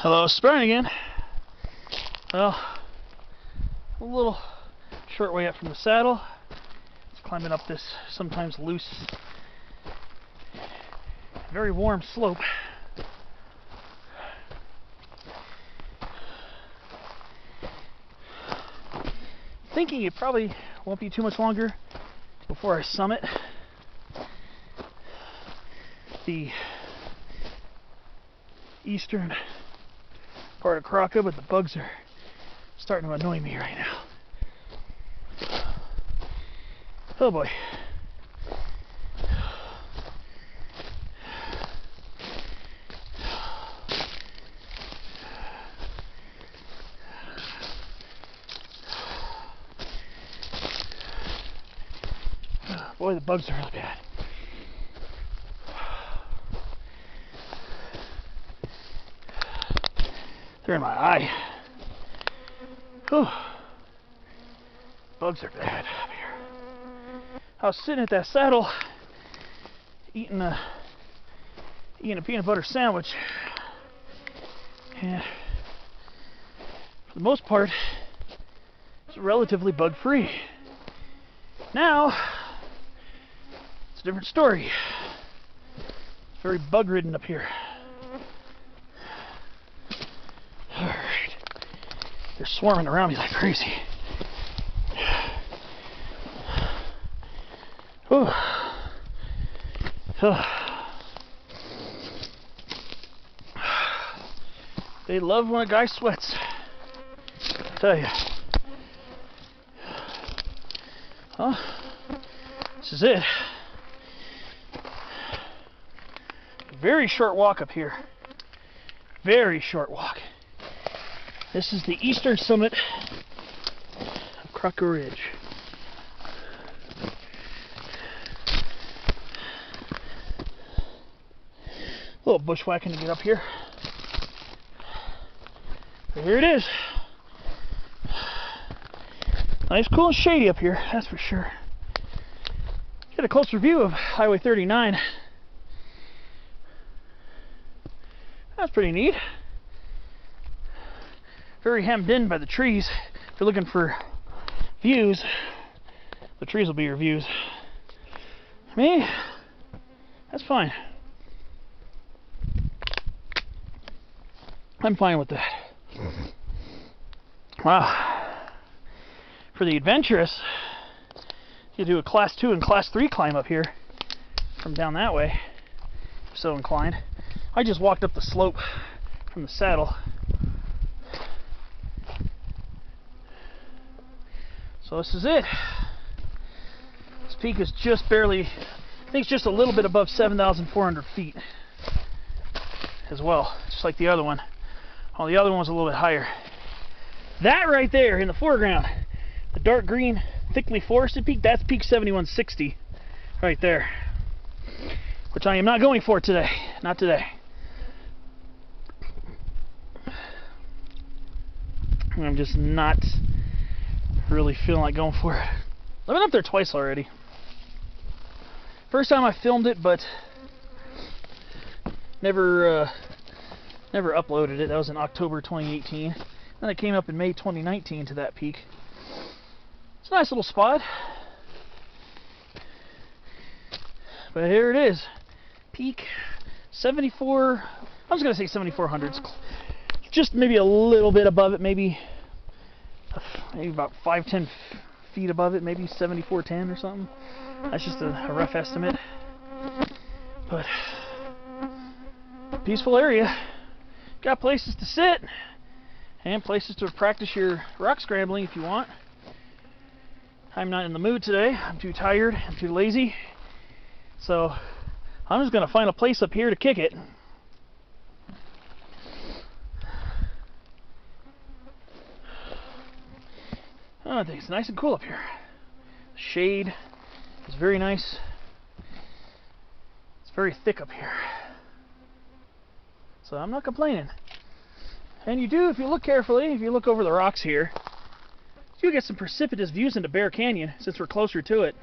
Hello, Brian again. Well, a little short way up from the saddle. It's climbing up this sometimes loose, very warm slope. Thinking it probably won't be too much longer before I summit the eastern part of Kratka, but the bugs are starting to annoy me right now. Oh boy. Boy, the bugs are really bad. They're in my eye. Whew. Bugs are bad up here. I was sitting at that saddle eating a peanut butter sandwich, and for the most part it's relatively bug-free. Now it's a different story. It's very bug-ridden up here. They're swarming around me like crazy. Whew. They love when a guy sweats, I tell you. Well, this is it. Very short walk up here. Very short walk. This is the eastern summit of Kratka Ridge. A little bushwhacking to get up here. But here it is. Nice, cool, and shady up here, that's for sure. Get a closer view of Highway 39. That's pretty neat. Very hemmed in by the trees. If you're looking for views, the trees will be your views. Me, that's fine. I'm fine with that. Wow. For the adventurous, you do a class 2 and class 3 climb up here from down that way, if so inclined. I just walked up the slope from the saddle. So this is it. This peak is just barely, I think it's just a little bit above 7,400 feet as well, just like the other one. Well, the other one was a little bit higher. That right there in the foreground, the dark green, thickly forested peak, that's peak 7160 right there, which I am not going for today. Not today. I'm just not really feeling like going for it. I've been up there twice already. First time I filmed it, but never uploaded it. That was in October 2018. Then I came up in May 2019 to that peak. It's a nice little spot. But here it is. Peak 74, I was going to say 7,400. Just maybe a little bit above it, maybe about 5-10 feet above it, maybe 7410 or something. That's just a rough estimate. But peaceful area. Got places to sit and places to practice your rock scrambling if you want. I'm not in the mood today. I'm too tired. I'm too lazy. So I'm just going to find a place up here to kick it. Oh, I think it's nice and cool up here. The shade is very nice. It's very thick up here. So I'm not complaining. And you do, if you look carefully, if you look over the rocks here, you get some precipitous views into Bear Canyon, since we're closer to it.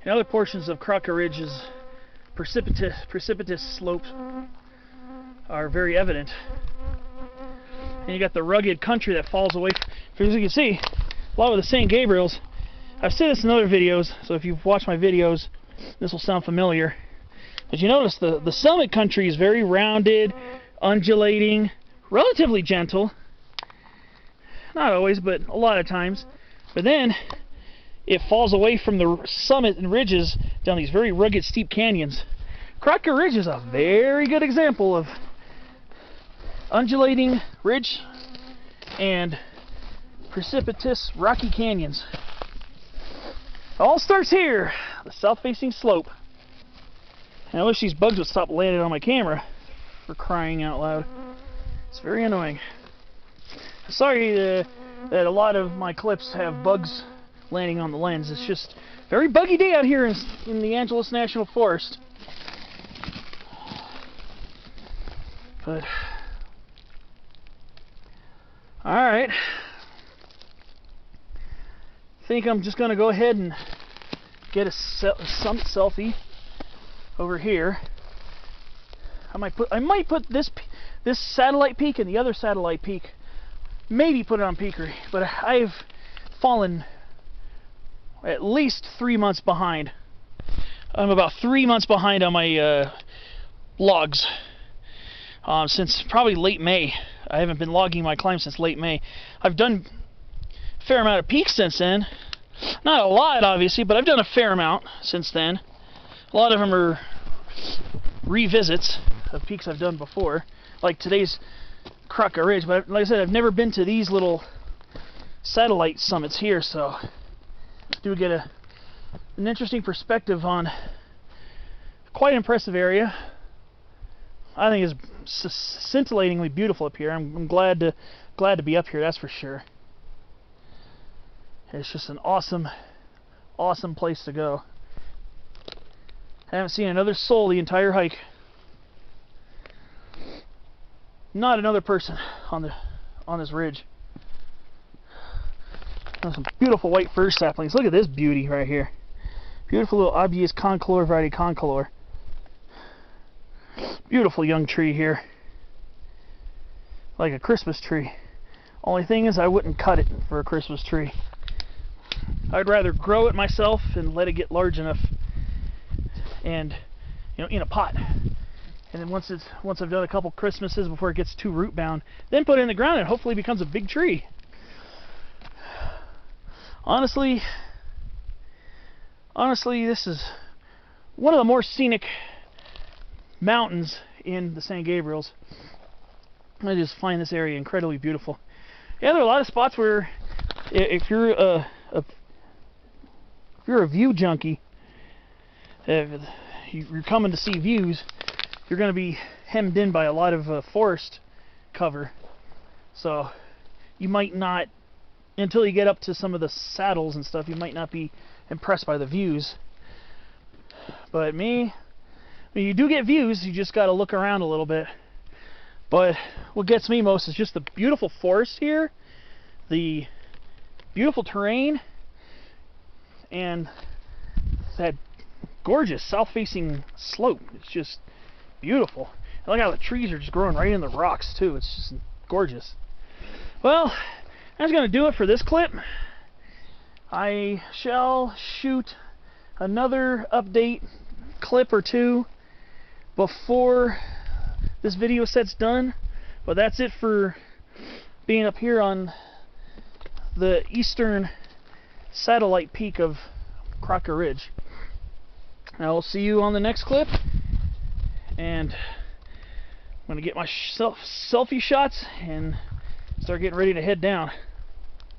And other portions of Kratka Ridge's precipitous slopes are very evident. and you got the rugged country that falls away. As you can see, a lot of the St. Gabriels, I've said this in other videos, so if you've watched my videos, this will sound familiar. But you notice the summit country is very rounded, undulating, relatively gentle. Not always, but a lot of times. But then it falls away from the summit and ridges down these very rugged, steep canyons. Kratka Ridge is a very good example of undulating ridge and precipitous rocky canyons. It all starts here, the south-facing slope. And I wish these bugs would stop landing on my camera, for crying out loud. It's very annoying. Sorry that a lot of my clips have bugs landing on the lens. It's just a very buggy day out here in the Angeles National Forest. But alright. I think I'm just going to go ahead and get a summit selfie over here. I might put this satellite peak and the other satellite peak, maybe put it on Peakery, but I've fallen at least 3 months behind. I'm about 3 months behind on my logs since probably late May. I haven't been logging my climb since late May. I've done a fair amount of peaks since then. Not a lot, obviously, but I've done a fair amount since then. A lot of them are revisits of peaks I've done before, like today's Kratka Ridge. But like I said, I've never been to these little satellite summits here, so I do get an interesting perspective on quite an impressive area. I think it's scintillatingly beautiful up here. I'm glad to be up here, that's for sure. It's just an awesome place to go. I haven't seen another soul the entire hike. Not another person on this ridge. There's some beautiful white fir saplings. Look at this beauty right here. Beautiful little Obvious concolor variety concolor. Beautiful young tree here. Like a Christmas tree. Only thing is I wouldn't cut it for a Christmas tree. I'd rather grow it myself and let it get large enough, and in a pot. And then once I've done a couple Christmases before it gets too root bound, then put it in the ground and hopefully becomes a big tree. Honestly, this is one of the more scenic mountains in the St. Gabriels. I just find this area incredibly beautiful. Yeah, there are a lot of spots where if you're a view junkie, if you're coming to see views, you're going to be hemmed in by a lot of forest cover. So you might not, until you get up to some of the saddles and stuff, you might not be impressed by the views. But me, when you do get views, you just got to look around a little bit. But what gets me most is just the beautiful forest here, the beautiful terrain, and that gorgeous south-facing slope. It's just beautiful. I like how the trees are just growing right in the rocks too. It's just gorgeous. Well, that's going to do it for this clip. I shall shoot another update clip or two before this video set's done, but that's it for being up here on the eastern satellite peak of Kratka Ridge. Now we'll see you on the next clip, and I'm going to get my selfie shots and start getting ready to head down.